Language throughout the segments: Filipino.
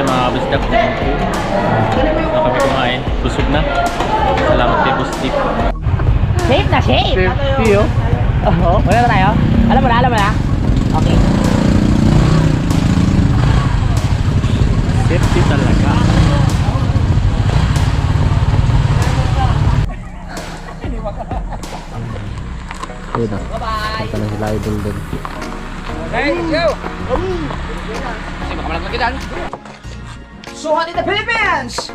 mga kabisdak. Na kami kumain. Busog na. Salamat kay Boss Steve. Safe na, safe! Safety oh. Oo, wala na tayo? Alam mo na? Okay. Safety talaga. Ayun na. Bye-bye! Punta na sila idol doon. Okay, let's go! Kasi baka malag magitan. Suhat in the Philippines!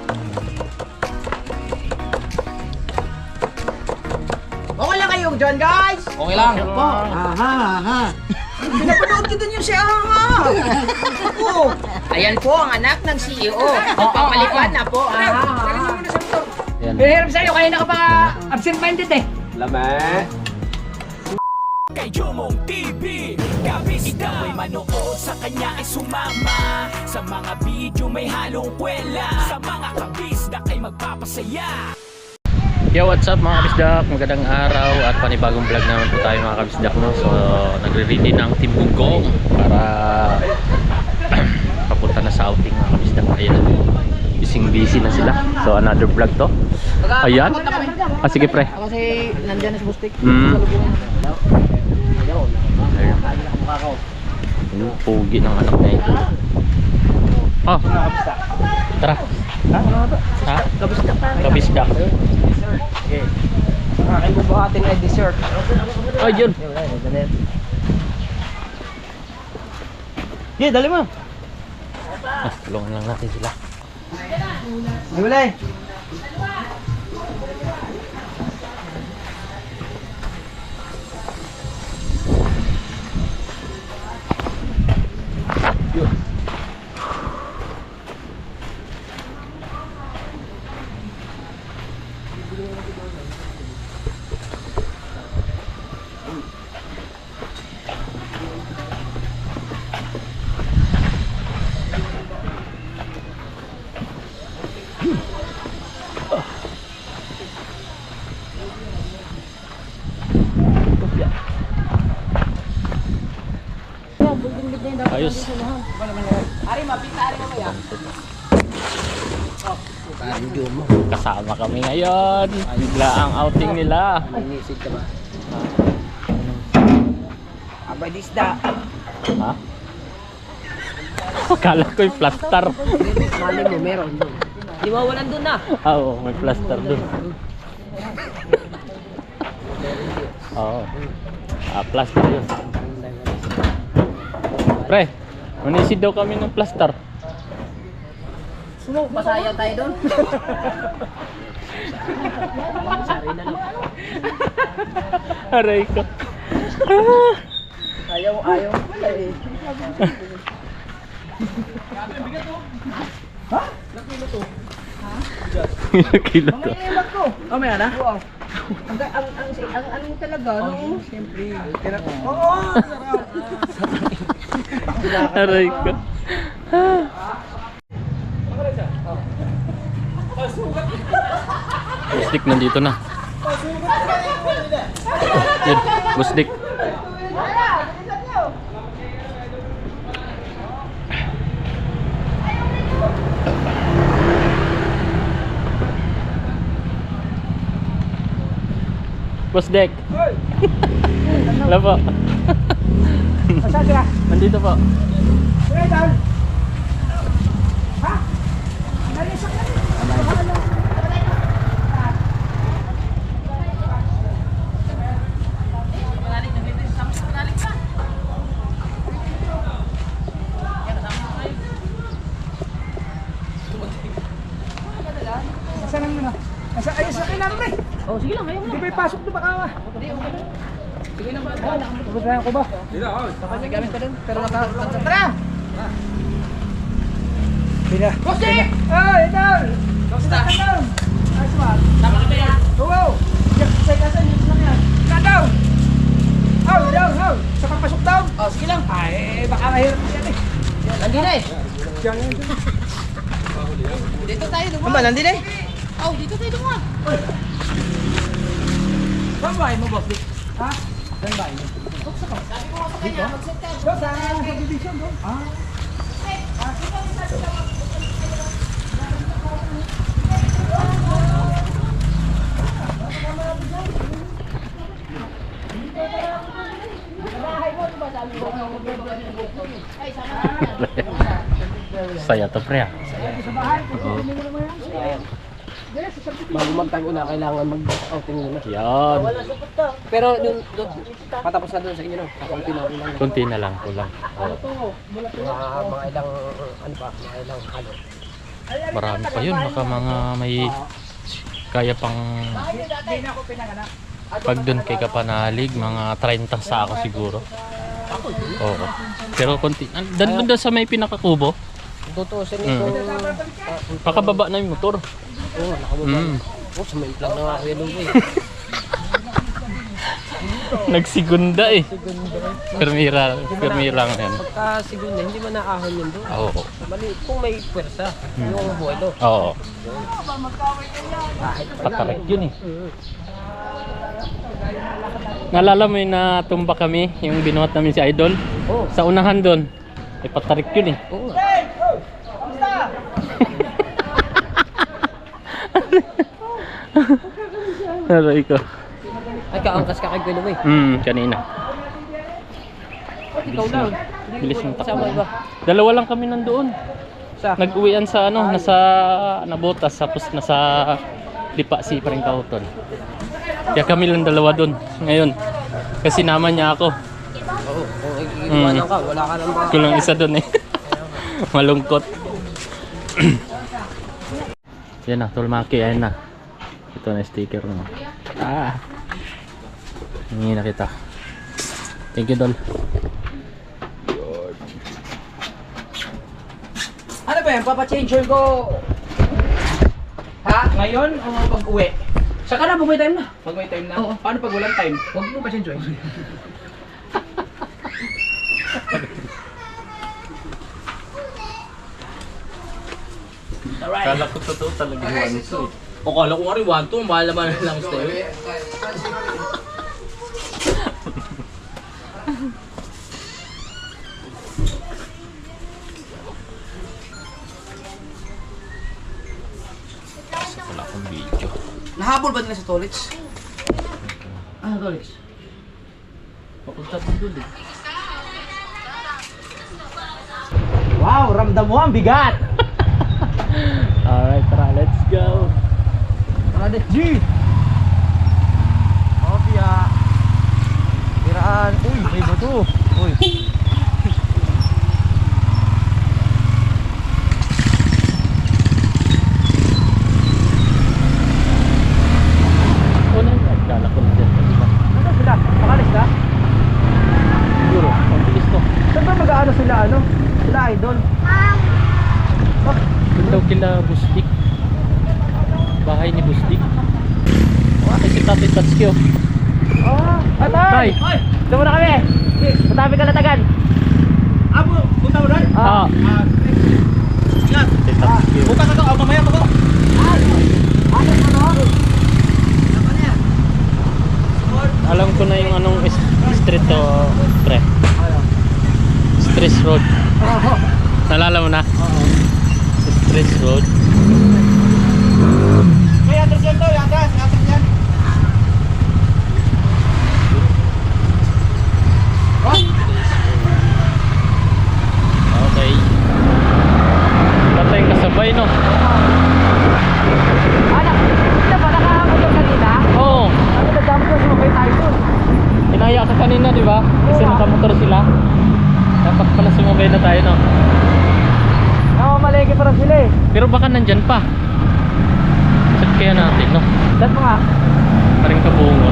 Okay lang kayong dyan, guys? Okay lang. Aha. Pinapanood ko dun yung si Aha. Oo. Ayan po ang anak ng CEO. Papalipad na po. Aha. Ayan. Pinahirap sa'yo, kaya na ka pa absent-minded eh. Kay Jomong TV, kabis ikaw ay manood, sa kanya ay sumama. Sa mga video may halong kwela, sa mga kabis na kay magpapasaya. Yo, what's up mga kabisdak? Magandang araw at panibagong vlog naman po tayo mga kabisdak, no? So, nagre-ready ng Team Bunggong para papunta na sa outing mga kabisdak. Ayan, busy na sila. So, another vlog to. Ayan. Ah, sige pre. Kasi nandyan na si Bustik. Yung pugi ng anak na ito. Oh, tara. Ha? Kabisdak. Okay. Aking bubuhatin ay dessert. Ay, yun. Yeah, dali mo. Ah, tulungan lang natin sila. Gulay. Ayos. Ari, mapita ari mamaya. Kasama kami ngayon. Bigla ang outing nila. Inisig ka ba? Abay disda. Ha? Akala ko yung plaster. Mali mo, meron doon. Di ba walang doon na? Ah, oo, may plaster dun. Oo. Ah, plaster yun. Pre, manisid daw kami ng plaster. Sumo, pasayaw tayo doon. Aray ko. Ayaw pala eh. Ha? Nakilo to. Kilo to. Ilag ko. Oh, may ana? Wow. Ang talaga, no? Siyempre. Oo! Aray ko. Busdik nandito na. Yun, Busdik. Busdik. Wala po. Saan sila? Nandito po. Sila doon? Ha? Nalisak na rin. Nasaan ang muna? Ayos na kayo namin eh. Oh, sige lang, ayaw mo. Hindi ba ipasok ito baka? Sige lang ba? Pupuntahan ko ba? Hindi na, may gamit ka din. Pero tara! Bila. Bossy! Oh, idol! Kamusta? Ayos ba? Tama ka ba yan? Oo! Say kasan yung lang yan. Na daw! How? Down, how? Sa papasok daw? Oh, sige lang. Ay, baka mahirap yan eh. Nandito na eh. Dito tayo dumaan. Ano ba, nandito eh? Oh, dito tayo dumaan. Saan bahay mo, boss? Ha? Saan bahay mo? Sabi ko nga sa kanya, mag-set ka. Sa division, bro. Ah. Masaya to, pre. ah. Sa bahay, Oo. hindi mo naman yan. Dali, sa sarap. Bago magtago na, kailangan mag-outing muna. Yan. Pero dun, patapos na dun sa inyo, no? Kakunti na lang. Kunti na lang, kulang. Ano to? Mula to. Mga ilang, ano pa, mga ilang halo. Marami pa yun. Baka mga may kaya pang Hindi na ako pinanganak. pag doon kay Kapanalig, mga 30 sa ako siguro. Oo. Pero konti. Doon sa may pinakakubo. Tutusin Mm. ito. Pakababa na yung motor. Oo, nakababa. Mm. Oh, sumamplang na nga ako yan eh. Nagsigunda eh. Permira nga yan. Pagka sigunda, hindi man naahon yun doon. Oo. Mali, kung may pwersa, yung buhay doon. Oo. Patarik yun eh. Naalala mo yung natumba kami, yung binuhat namin si Idol? Oo. Sa unahan doon. Ay patarik yun eh. Oo. Aray ko. Ay, kaangkas ka kay Kuya Lumay. Kanina. Ikaw lang. Bilis ng takbo. Sama iba. Dalawa lang kami nandoon. Sa? Nag-uwian sa ano, nasa Nabotas, tapos nasa Lipa si Paring Kauton. Kaya kami lang dalawa doon ngayon. Kasi naman niya ako. Oo. Kung iiwanan ka, wala ka nang mga... Kulang isa doon eh. Malungkot. Yan na, Tulmaki, ayan na. Ito na sticker mo. Hingi na kita. Thank you, Dol. Ano ba yan? Papachange ko. Ha? Ngayon o pag-uwi? Saka na, pag may time na. Pag may time na? Oo. Paano pag walang time? Huwag mo pa change. Kala ko totoo talaga yung ito eh. O kala ko nga rin, 1-2, mahal naman lang sa tayo. Wala akong video. Nahabol ba nila sa Tolits? Ah, Tolits. Papunta po doon eh. Wow, ramdam mo ang bigat. Alright, tara, let's go. Tara de. G! Opya. Tiraan. Uy, may bato. Uy. Una yung nagkala ko na dyan. Ano sila? Makalis ka? Siguro, ang bilis to. Saan ba mag-ano sila? Ano? Sila Idol? Doon daw kila Bustik. Bahay ni Bustik. Kasi Tatay Tatskyo. Oh, Tay! Doon na kami! Matabi ka latagan! Abo, punta mo doon? Ah! Ingat! Tatay Tatskyo. Bukas na to, mamaya pa ko! Ano ano? Alam ko na yung anong street to, pre. Stress Road. Nalala mo na? Stress Road. May address yan to, yung address yan. Okay. Patay kasabay, no? Anak, hindi ba nakamotor kanina? Oo. Ano na dami ko sumabay tayo doon? Inaya ka kanina, di ba? Kasi nakamotor sila. Dapat pala sumabay na tayo, no? Namamalegi pa rin sila eh. Pero baka nandyan pa. Check kaya natin, no? Dahil mga Paring kabungo.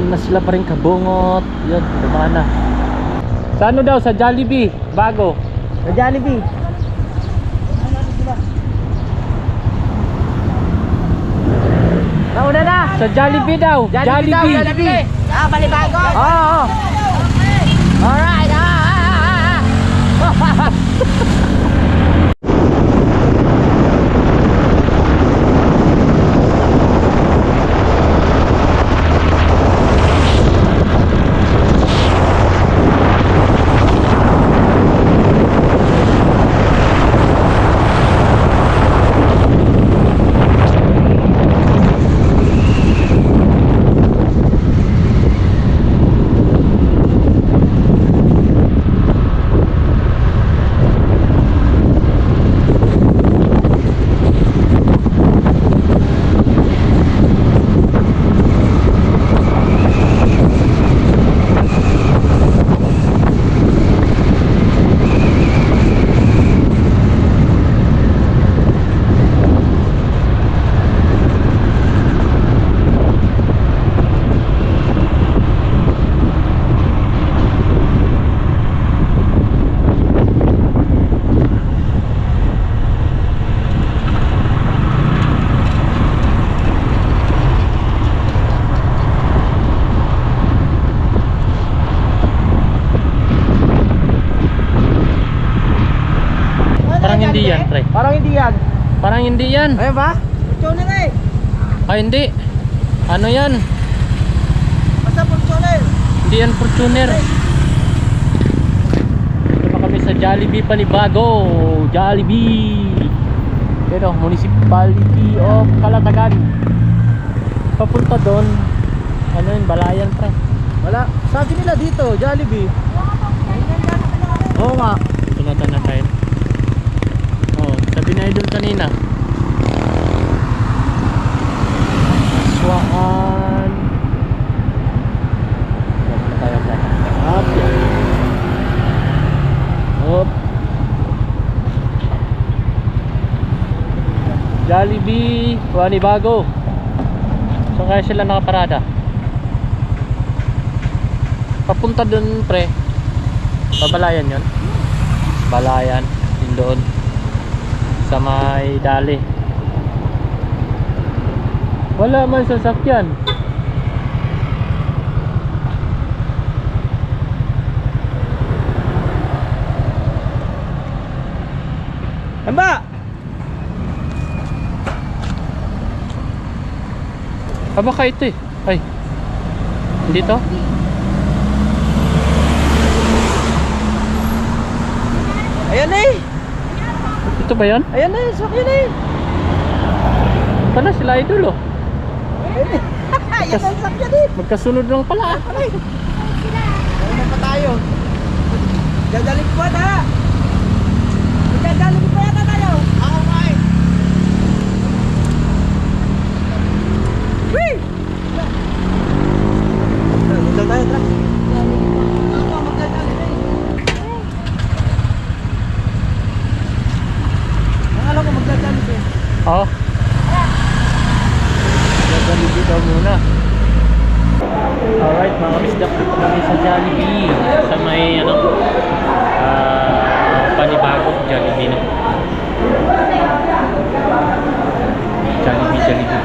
Meron na sila pa rin kabungot. Yun, dumaan na. Sa ano daw? Sa Jollibee. Bago. Sa Jollibee. Nauna na. Sa Jollibee daw. Jollibee. Ah, Balibago. Oo. Alright. Parang hindi yan, pre. Parang hindi yan. Parang hindi yan. Ayun ba? Pulso na nga eh. Ay, hindi. Ano yan? Basta pulso na eh. Hindi yan Fortuner. Dito na kami sa Jollibee Panibago. Jollibee. Pero Municipality of Calatagan. Papunta doon. Ano yun? Balayan, pre. Wala. Sabi nila dito, Jollibee. Oo nga. Tunatan na tayo. Oh, sabi na idol kanina. Swaan. Wala na tayo, pre. Up. Up. Jollibee Panibago. Saan kaya sila nakaparada? Papunta dun, pre. Pabalayan yun. Balayan. Yun doon. Sa may dali. Wala man sasakyan. Hamba! Baka ito eh. Ay. Hindi to? Ayan na eh. Ito ba yan? Ayan na eh. Sakyan na eh. Pala sila idol oh. Ayan na sakyan eh. Magkasunod lang pala. Aray. Ayan na pa tayo. Dadalik po na. Dadalik po yata tayo. Ako nga eh. Wee! Dito tayo, tara. Alam ko magdadalik eh. Oh. Jollibee daw muna. Alright mga misdak, dito kami sa Jollibee. Sa may ano Panibago Jollibee no. Jollibee.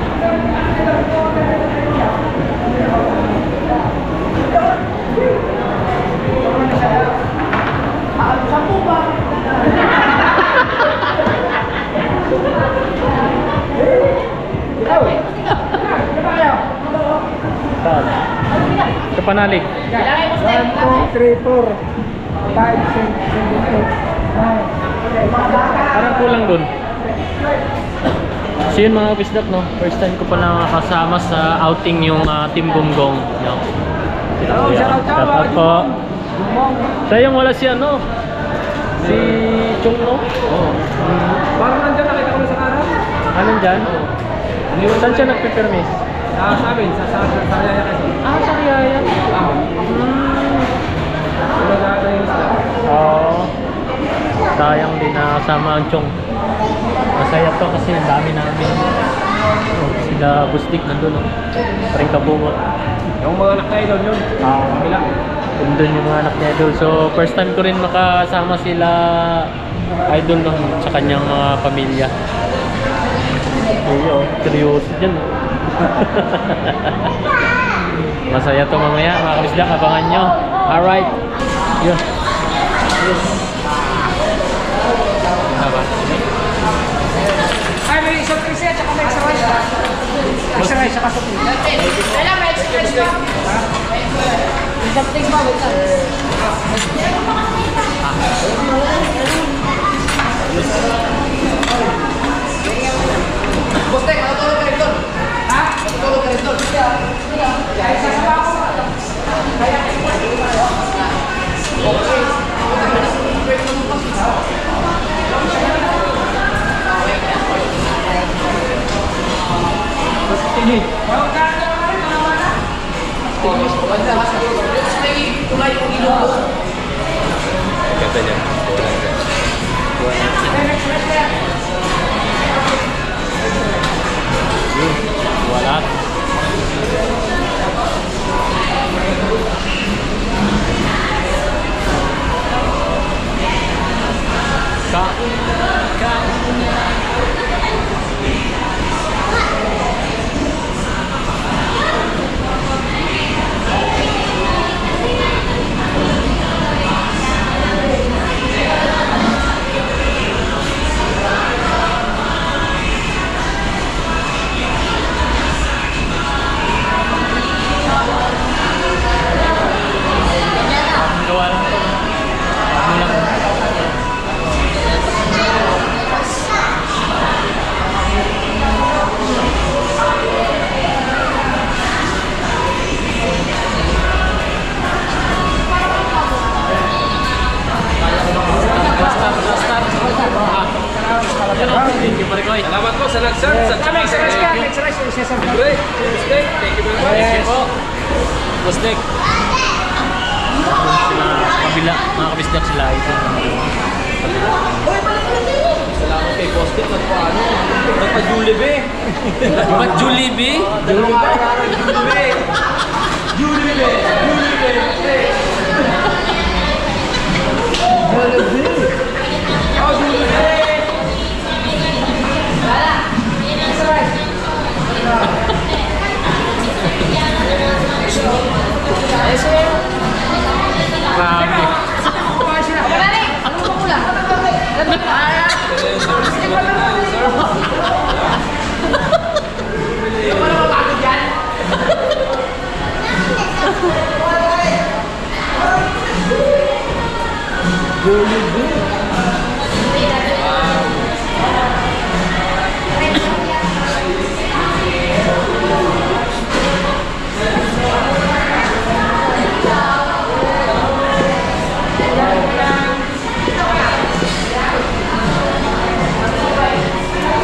Saan? Sa Panalig. 1, 2, 3, 4, 5, 6, 7, 8, 9. Parang kulang dun. So yun mga bisdak no, first time ko pala kasama sa outing yung Team Gonggong no? Shout out po. Sayang wala si ano, si Chung no? Oh. Parang nandyan nakita ko na sa kanan. Anong dyan? Saan siya nagpipermis? Sa amin, sa Riyaya kasi. Sa Riyaya. Ano na yung isla? Oo. Sayang din na kasama ang Chong. Masaya to kasi ang dami namin. Sila Bustik nandun, no? Paring kabungot. Yung mga anak na idol yun. Kabila. Nandun yung mga anak ni Idol. So, first time ko rin makasama sila Idol, no? Sa kanyang mga pamilya. Iyo, seryoso dyan. Masaya to mamaya, mga kabisdak, abangan nyo. Alright. Yun. Yes. Diba? Ay, may isang piso at saka may extra rice. Extra rice, saka sopi. Kailan may extra rice ba? Isang things ba? Wait lang. Bostek, matutulog ka rin doon. Ha? Matutulog ka rin doon. Kaya sasama ako. Ganda niya. Wala. Gawa lang to. Ano lang. Thank you, Maricoy. Salamat po sa nag-serve. May extra rice ka, may extra rice. Isasama ko. Great. Mistake. Thank you very much. Thank you po. Bustek. Sila kabila, mga kabisdak sila ito. Salamat kay Postit. Nagpaano? Nagpa-Julibe. Ba't Julibi? Julibe. Julibe. Grabe.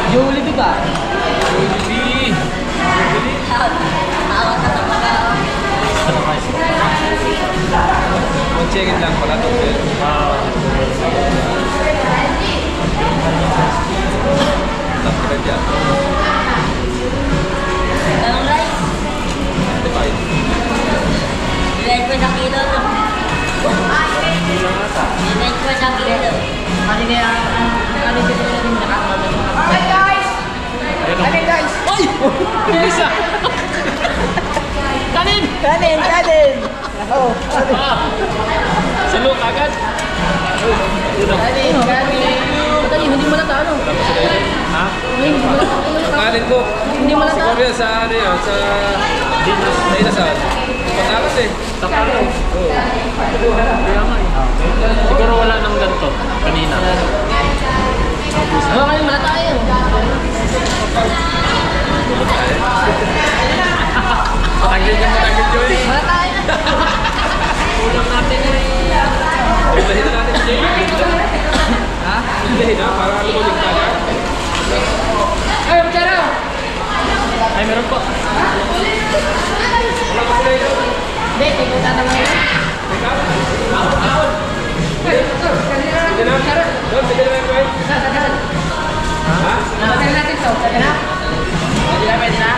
Jollibee ba? Julibe. Mag-check-in lang pala to. Tapos ka dyan. Anong rice? Divide. Nilay ko sa kilo to. Nilay ko sa kilo. Okay guys! Okay guys! Ay! Bilis ah! Kanin! Kanin! Kanin! Oh, Salok agad! kanin! Kanin! Madali, hindi mo nata ano? Ha? Hindi mo nata. Kanin ko. Hindi mo nata. Siguro yan sa ano yun, sa inasal. Patakas eh. Tapos. Kaya nga eh. Siguro wala nang ganito. Kanina. Oo, kanin wala tayo. Matagil ka, matagil Joy. Wala tayo. Ulam natin eh. Biglahin na natin Joy. Ha? Biglahin na, para lumulog ka na. Ay, magkara! Ay, meron po. Wala ka sila yun. Hindi, tingko na naman yun. Sige na. Doon, sige na Joy. Sa kanan. Ha? Pwede natin to. Pwede na? Pwede na, pwede na.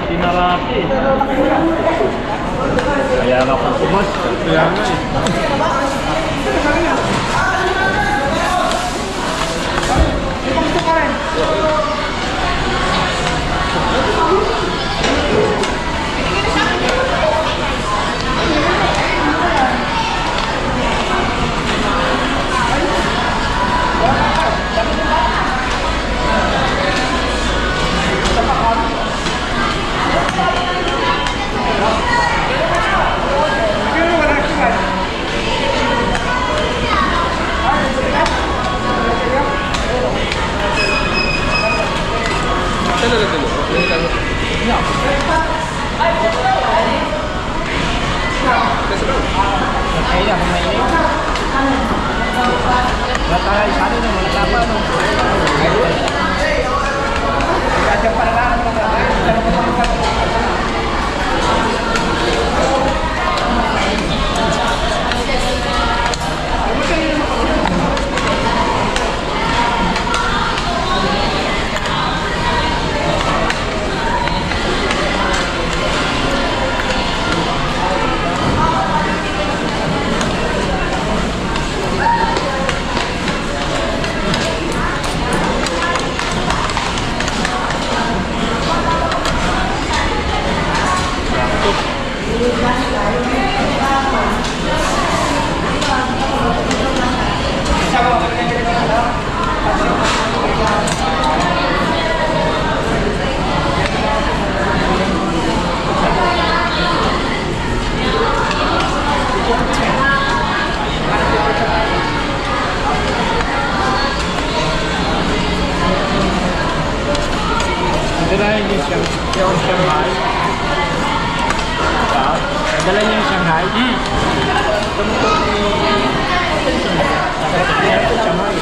Tinarati. Kaya nga po kumas. Kaya nga eh. Kaya kung may inig. Batala isa rin naman tama no. Kaya para lang Dala niyo yung Shanghai. Dala niyo yung Shanghai. Tumutok ni Shanghai.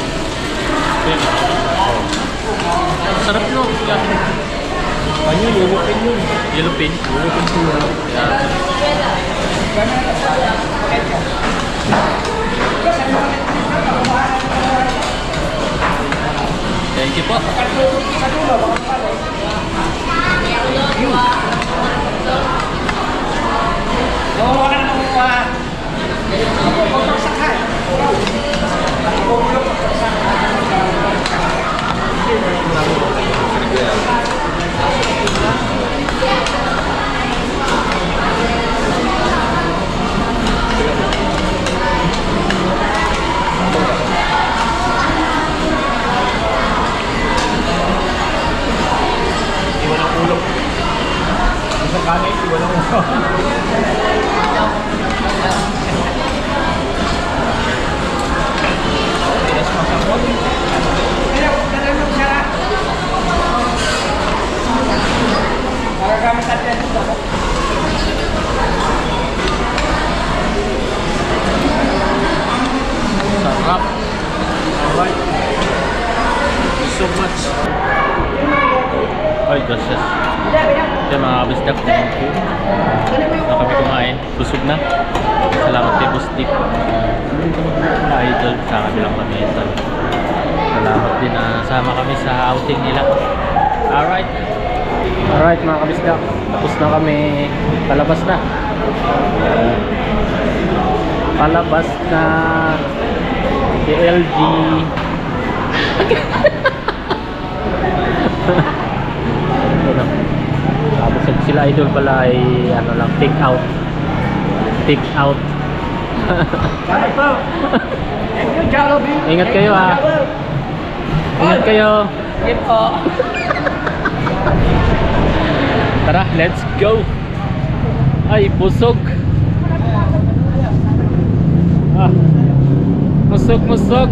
Sarap no. Banyo, yellow pin yun. Yellow pin. Yellow pin sila. Thank you po. Oo, ka na makuha. Pagpagsakan. Iwan ang ulo. Isang kanin, iwan ang ulo. Sarap. Alright. So much. Ay, gracias. Kaya mga kabisdak, thank you. Na kami kumain. Busog na. Salamat kay Boss Dick. Mga idol sa kabilang lamesa. Salamat din na sama kami sa outing nila. Alright. Alright mga kabisdak. Tapos na kami. Palabas na. Palabas na. DLG. Tapos sila idol pala ay ano lang, take out. Take out. Thank you, Jollibee. Ingat kayo ha. Ingat kayo. Sige po. Tara, let's go. Ay, busog. Ah. Musog.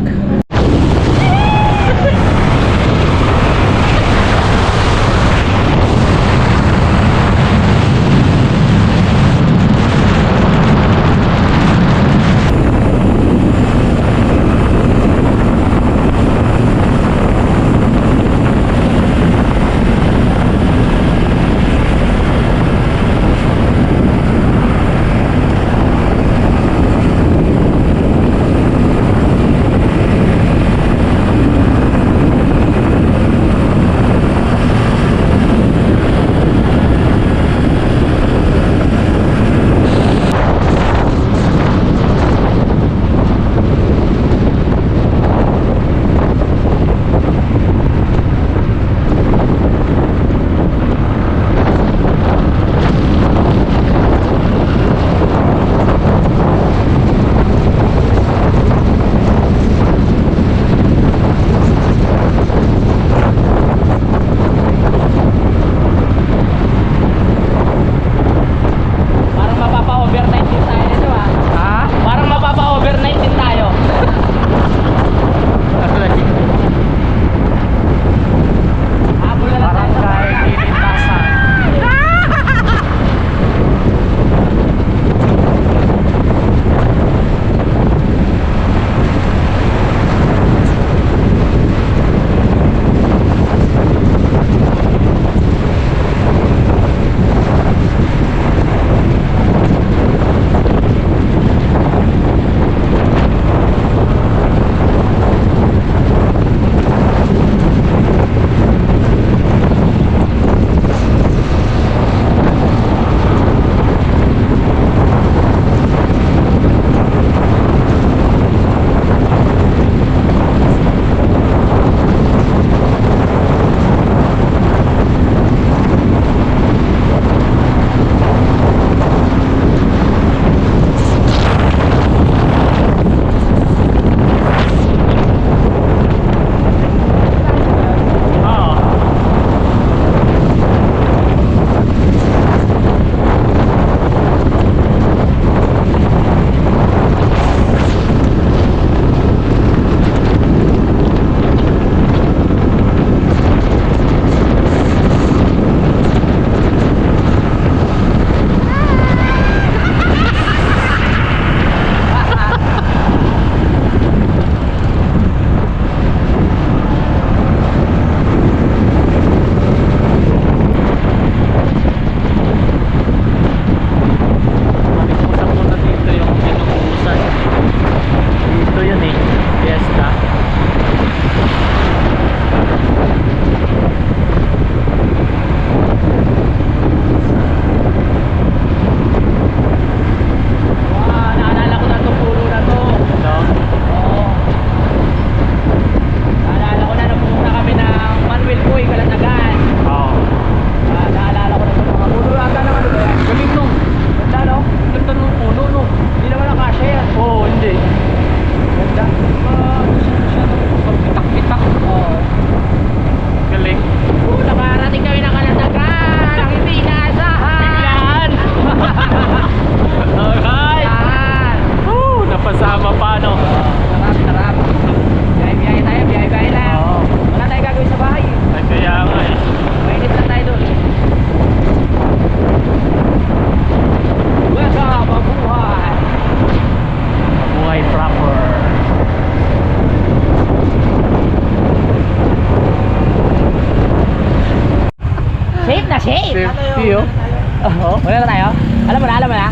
Oo, wala na tayo? Alam mo na?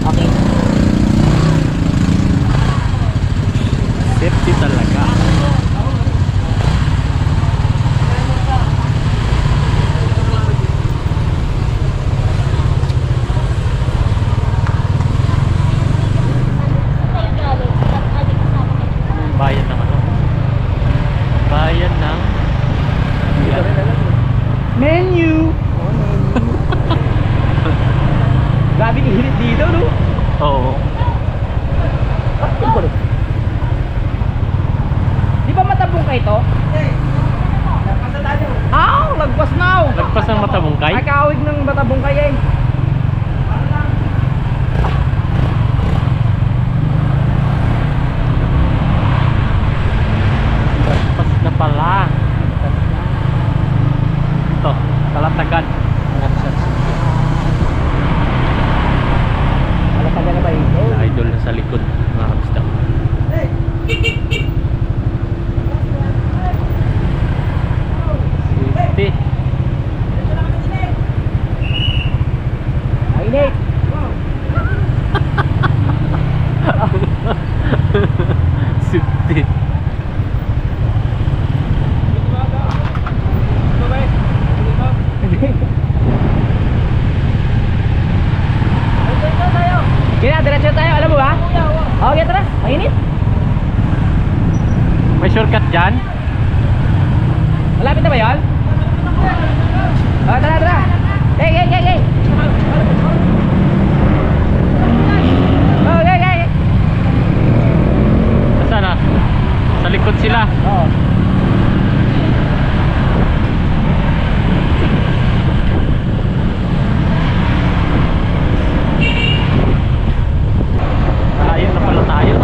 Okay. Safety talaga. Bayan ng ano? Bayan ng... Menu! Grabe init dito, no? Oo. Di ba matabong ka ito? Lagpas na tayo. Lagpas na! Lagpas ng Matabungkay? Ay, kaawig ng Matabungkay eh. Lagpas na pala. Ito, Kalatagan. Malatagan na ba ito? Idol na sa likod, mga kabisda. Safety. Mainit! Safety. Kaya, diretso tayo. Alam mo ba? Okay, tara. Mainit. May shortcut dyan? Malapit na ba yun? Tara. Hey. Okay. Nasaan na? Sa likod sila. Oo. Ayun na pala tayo.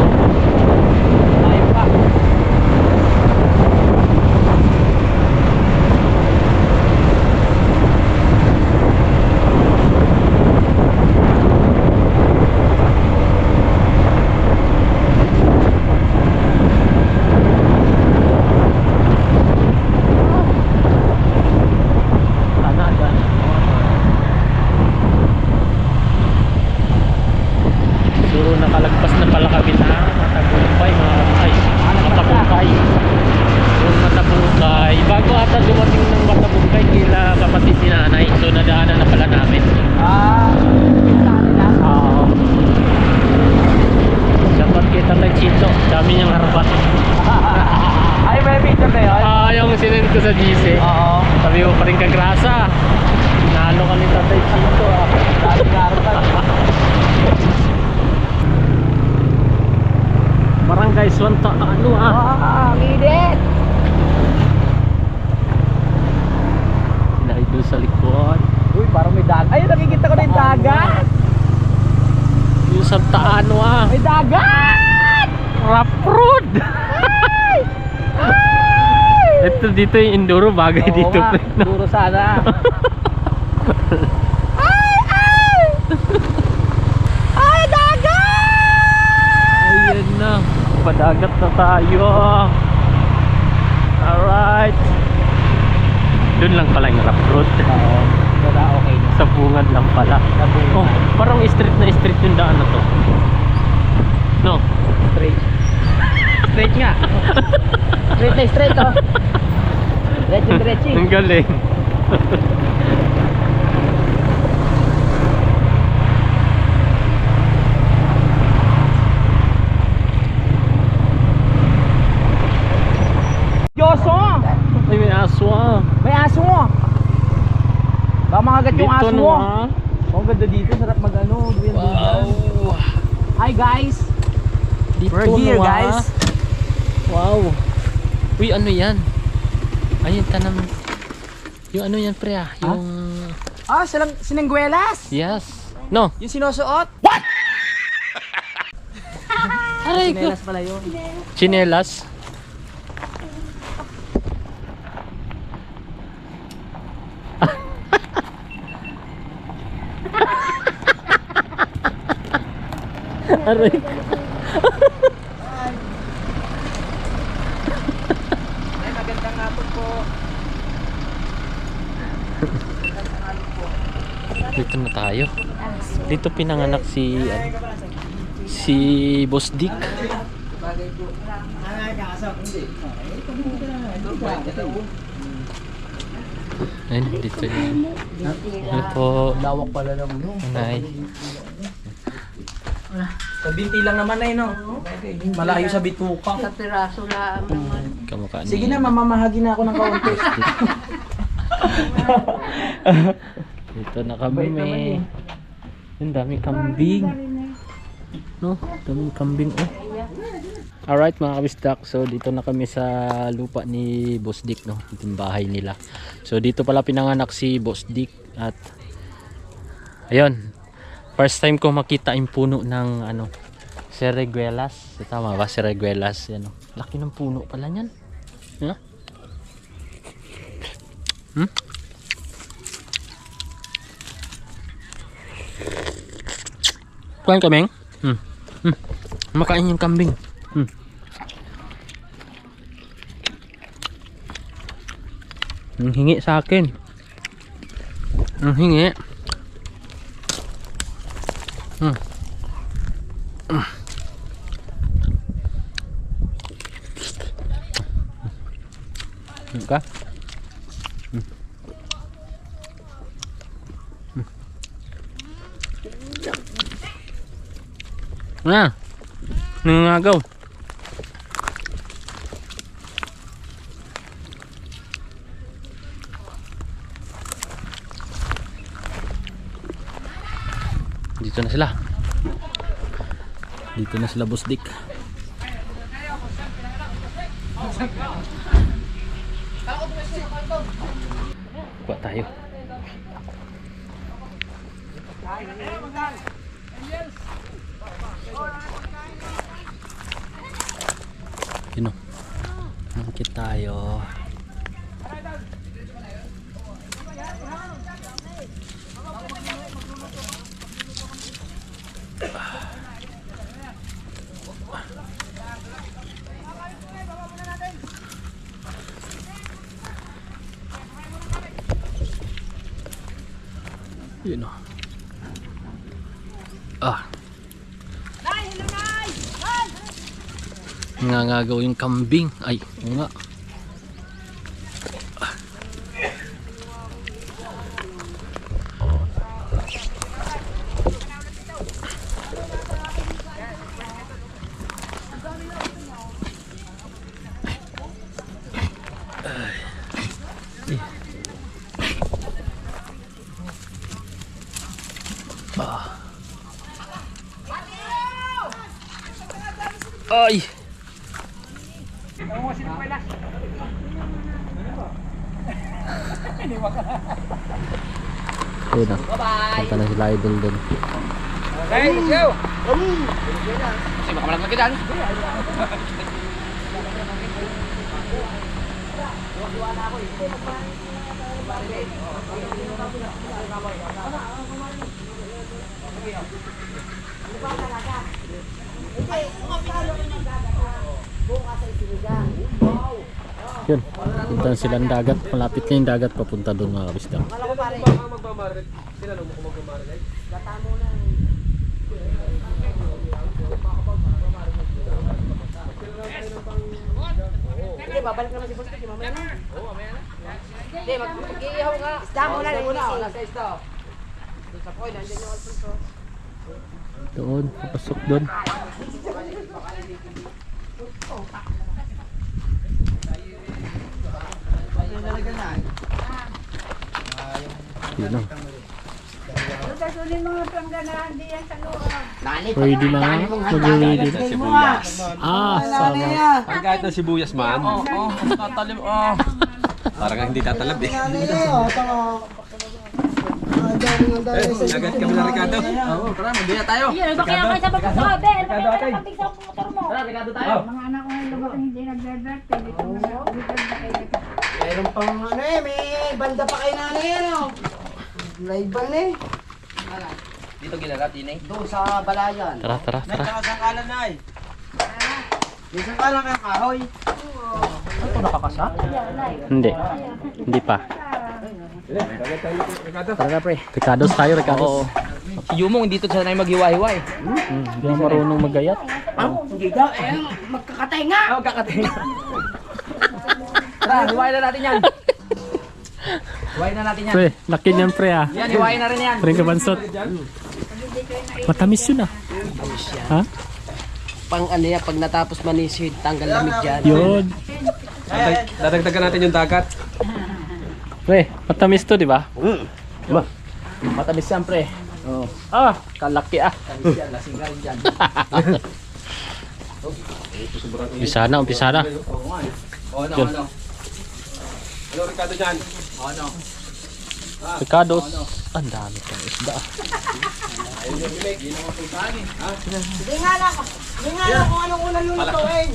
Tayo pa. Tanaga. So nakalagpas na pala kami na Matabungkay, Matabungkay. Yung Matabungkay, bago ata dumating ng Matabungkay kila kapatid ni nanay. So nadaanan na pala namin. Pintahan nila. Oo. Dapat kita tayo Chito, dami niyang harapan. Ay, may picture na yun? Yung sinend ko sa GC. Oo. Sabi mo pa rin kagrasa. Nalo ka ni Tatay Chito ah. Dami nga harapan. Barangay Santa ano ah. Init! Idol sa likod. Uy, parang may dagat. Ay, nakikita ko na yung dagat! Yung Santa ano ah. May dagat! Rough road. Ito dito yung enduro bagay Oo dito. nga, pre, no? duro sana. Ay, dagat! Ayan na. Padagat na tayo. Alright. Doon lang pala yung rough road. Oo, wala okay na. Sa bungad lang pala. Bungad. Oh, parang street na street yung daan na to. No? Straight. Straight nga. Straight oh. Diretso. Ang galing. Yoso! Ay, may aso ah. May aso mo. Baka makagat yung Dito aso no mo. ah. Oh, ganda dito. Sarap mag-ano. Hi guys. Dito We're here, no, ah. guys. Wow. Uy, ano yan? Ayun, tanam. Yung ano yan, pre ah? Yung... Sinengguelas. Yes. No. Yung sinusuot. Aray ko. Sinelas pala yun. Chinelas. Aray ko. Ay, magandang hapon po. Dito na na tayo. Dito pinanganak si Boss Dick. Ayun, dito yun. Ano po? Lawak pala ng ano. Anay. Kabinti lang naman ay no. Malayo sa bituka. Sa piraso lang naman. Kamukha ni... Sige na, mamamahagi na ako ng kaunti. Dito na kami, may... Ang daming kambing. No? Daming kambing, oh. Alright mga kabisdak, so dito na kami sa lupa ni Boss Dick, no? Ito yung bahay nila. So dito pala pinanganak si Boss Dick at ayun, first time ko makita yung puno ng ano, Seriguelas. Tama ba? Seriguelas, yan, no? Laki ng puno pala niyan. Huh? Hmm? Kuhan kaming? Makain yung kambing. Ang hingi sa akin. Ang hingi. Ka? Na. Nangagaw. Dito na sila. Dito na sila, Boss Dick. Kuha tayo. Yun o. Nakikita tayo. Yun o. Ngangagaw yung kambing. Ay, oo nga. Ay! Ayun na. Punta na sila idol dun. Okay, let's go! Kasi makamalag na kita. Yun. Punta na silang dagat. Malapit na yung dagat papunta doon mga kabisdak. Hindi, babalik naman si Boss Dick, mamaya na. Oo, mamaya na. Hindi, mag-iihaw nga. Isda muna, nasa isda. Doon sa Poy, nandiyan yung Alfonso. Doon, papasok doon. Yun o. Sunin mga pangganahan diyan sa loob. Pwede na. Pwede na. Sibuyas. Sama. Pagkait ng sibuyas man. Oo, tatalim. Parang hindi tatalab eh. Agad ka muna, Ricardo. Oo, tara, magbiya tayo. Yun, ba kaya kayo sa pagkasabi? Ano kaya Ricardo, kapag sa motor mo? Tara, Ricardo tayo. Mga anak ko ngayon lumaki hindi nagdadarte. Dito na kayo. Mayroon pang ano eh, may banda pa kay nanay ano. Live band eh. Dito ginagat, Inay. Doon sa Balayan. Tara, tara, tara. Nakasangkalan na eh. May sangkalan kayong kahoy. Ito nakakasa? Hindi. Hindi pa. Tara pre. Ricardo's tayo, Ricardo's. Oo. Si Yumong dito siya na maghiwa-hiway. Hindi ako marunong magayat. Hindi ka, magkakatay nga. Oh, kakatay. Tara, hiwain na natin yan. Hiwain na natin yan. Pre, laki niyan pre ah. Yan, hiwain na rin yan. Pre kabansot. Matamis yun ah. Ha? Pang ano yan, pag natapos manisid, tanggal lamig dyan. Yun. Dadagdagan natin yung dagat. Pre, matamis to, di ba? Matamis yan pre. Oh. Ah, kalaki ah. Umpisa na, umpisa na. Oh, Yun. Ano Ricardo dyan? Oh, no. Ricardo's. Ang dami kang isda ah. Hindi nga lang kung anong unang lulutuin.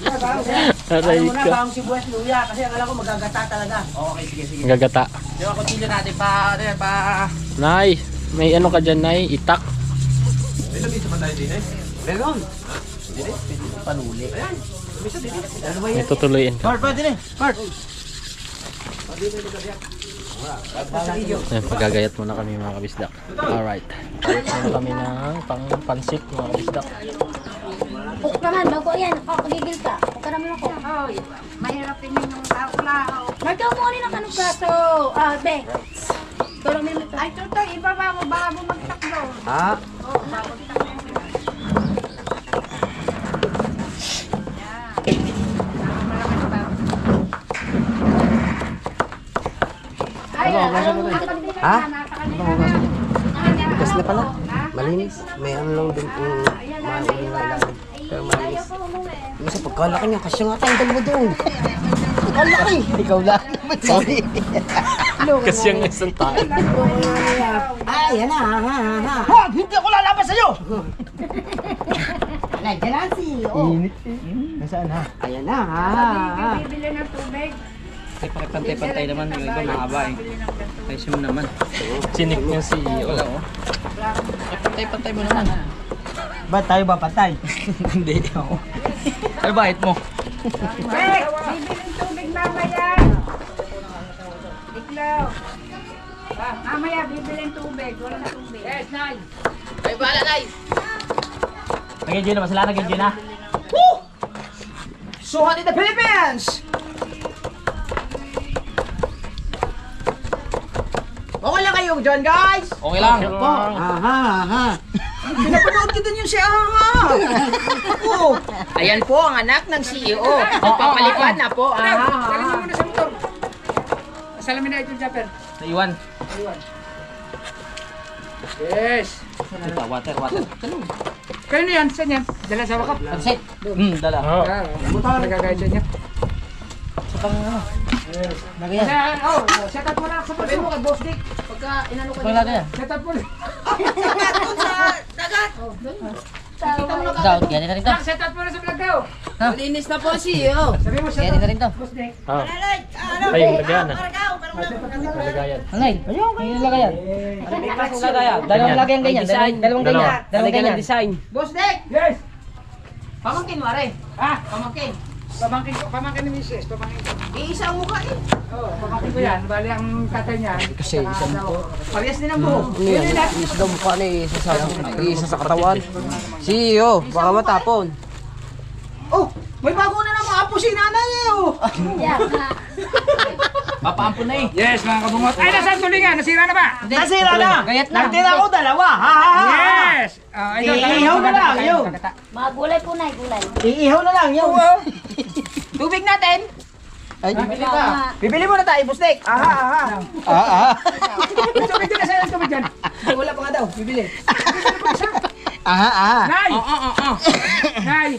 Aray Ano muna, ka. bang sibuyas luya, kasi akala ko magagata talaga. Okay, sige, sige. Gagata. Yung continue natin pa, ano yan, pa... Nay, may ano ka dyan, Nay? Itak. Meron. Panuli. May tutuloyin ka. Mark, pwede na. Mark. Ayan, pagagayat muna kami mga kabisdak. Alright. Gayat muna kami ng pansit mga kabisdak. Puk naman, bago yan. Gigil ka. Huwag ka naman ako. Oy, mahirap din yung tao-lao. Marka mo rin ang kanong plato. Be. Tulong mo ito. Ay, tutoy, ibaba mo, baka bumagsak doon. Ha? Oo, babagsak na yun. Ay, alam mo. Ha? Gas na pala. Malinis. May ano lang dun yung mauli na lang. Pero malinis. Yung sa pagkalaki niya, kasi nga tayong dalawa doon. Pagkalaki. Ikaw lang. Sorry. Kasi yung isang tayo. Ay, yan na. Wag! Hindi ako lalaban sa'yo! Nandiyan na si Init. Nasaan ha? Ayan na ha. Bibili ng tubig. Ay, pakipantay-pantay naman. Yung iba mahaba eh. Ayos mo naman. Chinik yung CEO. Wala oh. Ay, pantay-pantay mo naman. Ba't tayo ba patay? Hindi ako. Ay, bait mo. Bek! Bibili ng tubig mamaya. Iklaw. Mamaya, bibili ng tubig. Wala na tubig. Yes, Nay. Ay, bahala, Nay. Nag-enjoy naman sila. Nag-enjoy na. So hot in the Philippines! Okay lang kayo dyan, guys? Okay lang. Aha. Pinapanood ko din yung si Aha. Oo. Ayan po ang anak ng CEO. Papalipad na po. Salim mo muna sa motor. Salamin na ito, Japper. Naiwan. Yes. Ito, water. Kaya na yan, saan yan? Dala sa wakap. Pansit. Dala. Oh. Buta ka nagagayad sa inyo. Sa pang ano. Set up mo na sa pagkain mo kay Boss Dick. Pagka inano ko Pang lagay yan. set up mo na. Daot, ganyan na rin to. Set up mo na sa vlog ko. Malinis na po CEO. Sabi mo set Ganyan up. na rin to. Boss Dick. Ah. Ay, yung lagayan ah. Lagayan. Anay, yung lagayan. Yung lagayan. Dalawang lagayan ganyan. Dalawang ganyan. Dalawang ganyan. Design. Boss Dick! Yes. Pamangkin mo, are. Pamangkin. Pamangkin ni Mrs. Pamangkin ko. Iisa ang mukha eh. Pamangkin ko yan. Bali ang tatay niya. Kasi isang parehas din ang buhok. Ano yan? Isa daw mukha na isa sa katawan. CEO, baka matapon. Oh, may bago na naman apo si nanay eh oh. Yeah, nga. Papaampun na eh. Yes, mga kabungot. Ay, nasaan tulingan? Nasira na ba? Nasira na. Gayat na. Nagtira ko dalawa. Ha. Yes! Iihaw na lang, yo. Mga gulay po na, gulay. Iihaw na lang, yo. Tubig natin. Ay, Bibili ka. bibili mo na tayo, Bustek. Aha. Tubig din na sa'yo, tubig dyan. Ay, wala pa nga daw, bibili. Aha. Nay! Nay!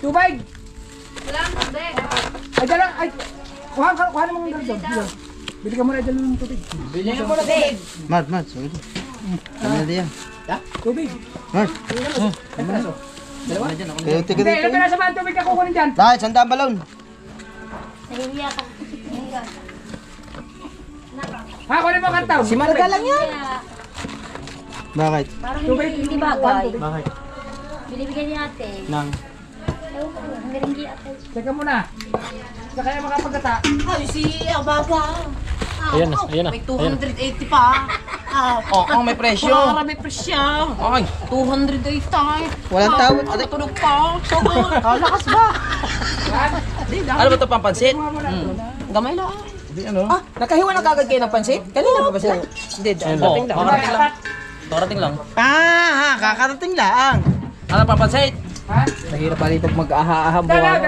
Tubig! Wala ang tubig. Ay, dala, ay, kuha mo ng dala. Bili ka muna dala ng tubig. Bili mo na tubig. Mad, sorry. Ano na diyan? Tubig. Mad, kayo tiga Hindi, dito. ilang piraso ba ang tubig na kukunin dyan? Dahil, sandaan balon. Nahihiya ka. Ha, kunin mo kantaw. Si Marga lang yan. Kaya, Bakit? parang hindi bagay. Bakit? Binibigyan niya ate. Nang. Ewan ko, ang garinggi ate. Teka muna. Sa kaya makapagkata. Ay, si Abaga. Ayan na, ayan na. May Ayan. 280 pa. Oo, may presyo. Para may presyo. Ay, 208 tayo. walang tawad. Aday. Tunog pa. Sobrang. Lakas ba? Ano ba ito, pampansit? Gamay lang. Ano? Ah, nakahiwa na kagad kayo ng pansit? Kanina pa ba sila? Hindi, dating lang. Darating lang. Kakarating lang. Ano pampansit? Mahirap pa dito mag-aha-aha buwan.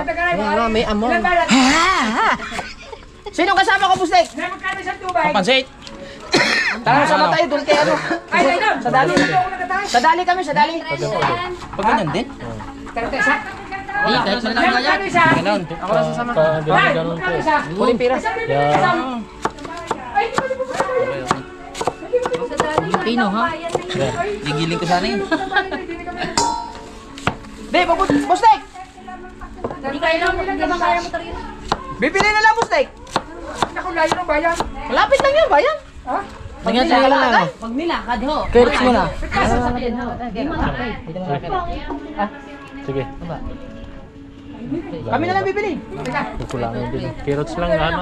May amon. Ilan balat? Sino kasama ko, Busek? Ilan magkano isang tubay? Pampansit? Tara, sama tayo doon kay ano. Ay, Idol. Sa dali. Ito ako nakatay. Sa dali kami, sa dali. Pag ganyan din? Isa. Kahit sa Ilan magkano isa? Ganun. Ako lang sasama. Ay, Ganun po. magkano isa? Kuling pira. Yan. Ay, di ba, di ba? Pino, ha? Gigiling ko sana yun. Be, Busek! Hindi kaya lang, hindi naman kaya mo talaga. Bibili na lang, Busek! Naku, layo ng bayan. Malapit lang yan, bayan. Ha? Magnilakad lang. Pag nilakad, ho. Carrots mo na. Sige. Kami na lang bibili. Kukulangin din. Carrots lang, ano,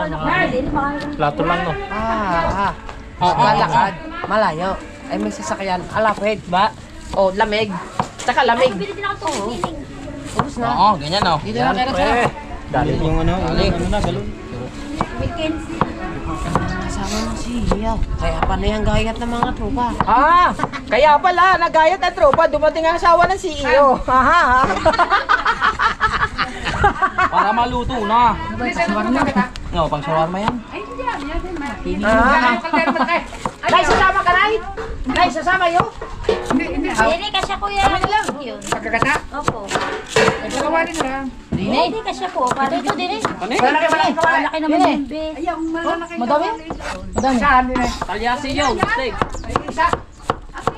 plato lang, no? Malakad. Malayo. Ay, may sasakyan. Alapit ba? O, lamig. Tsaka lamig. Bili din ako ito, feeling. Ubus na. Oo, ganyan o. Dito na carrots na. Dali. Yung ano na, galon. Weekends. Kasama mo si Hiyaw. Kaya pala yung gayat ng mga tropa. Kaya pala, nagayat ang tropa. Dumating ang asawa ng CEO. Para maluto na. No, pang shawarma yan. Nay, sasama ka, Nay? Nay, sasama yun? Hindi. Hindi kasya kuya. Kami na lang. Yun. Pagkakata. Opo. Nagkakawa din na lang. Hindi kasya po. Para ito din eh. Malaki. Malaki naman Dine. yung be. Madami? Madami. Saan din eh? Talyasi yun. Steak. Isa.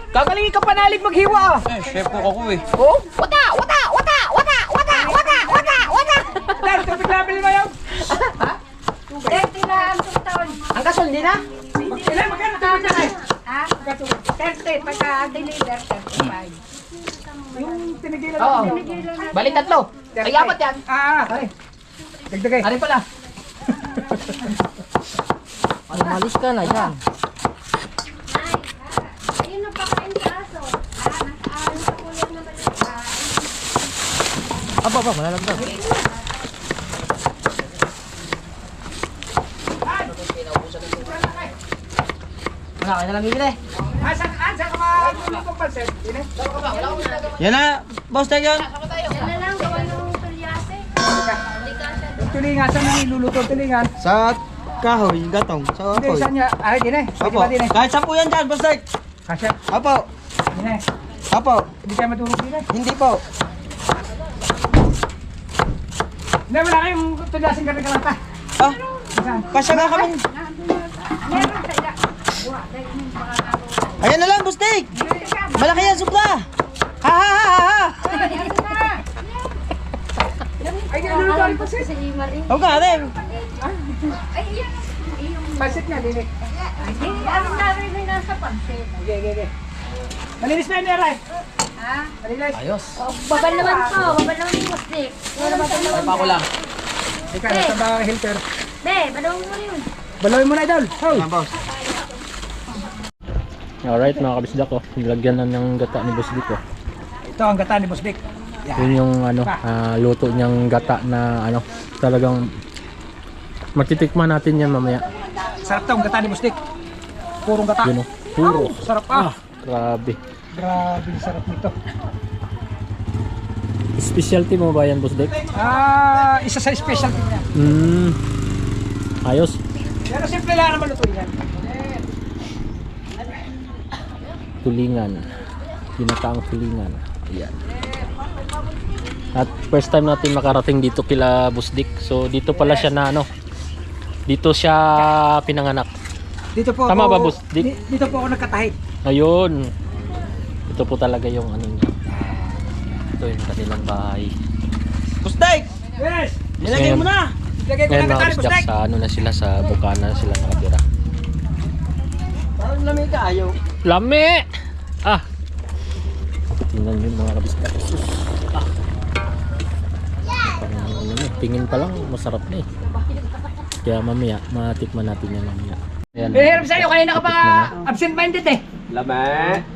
Kagalingi ka panalig maghiwa. Chef ko ako eh. Oh? Wata! Wata! Wata! Wata! Wata! Wata! Wata! Wata! Dar, tubig label mo yun. 30 na ang taon. Ang kasol din na? Ilan, magkano tubig na kayo? Ha? 30. Pagka-deliver, 35. Yung tinigilan Oo. mo. Balik tatlo. Ay, apat yan. Ay. Dagdagay. Ano pala? Malis ka na yan. Ayun na pakain sa aso. Nakaano sa kuya na balik. Aba, malalagdag. Wala, kaya na lang bibili. Saan ka maglulutong pansit? Dine? Yan na, boss tayo yan. Yan na lang, gawa ng tulyase. Yung tulingan, saan nang iluluto ang tulingan? Sa kahoy, gatong. Sa Hindi, apoy. saan niya? Ay, dine. Pwede Opo. ba dine? Kahit 10 yan dyan, boss tayo. Kasya. Opo. Dine. Opo. Hindi tayo matulog dine. Hindi po. Hindi, wala kayong tulyasin ka rin kalata. Ah, Saan? kasya nga kami. Meron sa ila. Ayan na lang, boss tayo. Malaki yan, supla. Ha ha ha ha. Ay, iluluto ang pansit. Sa Imar eh. Huwag ka rin. Ay, yan. Pansit nga, dine. Ang namin na nasa pansit. Okay. Malinis na yun, Eray. Ha? Malinis. Ayos. Babal naman po. Babal naman yung mustik. Babal naman. Pa ko lang. Ika, nasa ba hilter? Be, balawin mo rin. Balawin mo na, Idol. Hoy. Yan, boss. Alright mga kabisdak ko. Nilagyan na ng gata ni Boss Dick. Ito ang gata ni Boss Dick. Yun yung ano, luto niyang gata na ano, talagang matitikman natin yan mamaya. Sarap to ang gata ni Boss Dick. Purong gata. Yun o, puro. Sarap Grabe. Grabe, sarap nito. Specialty mo ba yan, Boss Dick? Isa sa specialty niya. Ayos. Pero simple lang naman lutuin yan. Tulingan. Ginataang tulingan. Ayan. At first time natin makarating dito kila Boss Dick. So dito pala siya na ano. Dito siya pinanganak. Dito po Tama ako, ba, Boss Dick? Dito po ako nagkatahid. Ayun. Ito po talaga yung ano niya. Ito yung kanilang bahay. Boss tayo. Yes! Nilagay mo na. Lagay ko Ngayon na mga gata ni Boss kabisdak, Dick. sa ano na sila, sa bukana na sila nakatira. Parang lamig ka, ayaw. Lami! Ah! Tingnan nyo mga kabisdak. Sus! Ah! Parang ano tingin pa lang masarap na eh. Kaya mamaya, matikman natin yan mamaya. Ayan, Hirap sa'yo, kanina ka pa titikman na. absent-minded eh. Lame.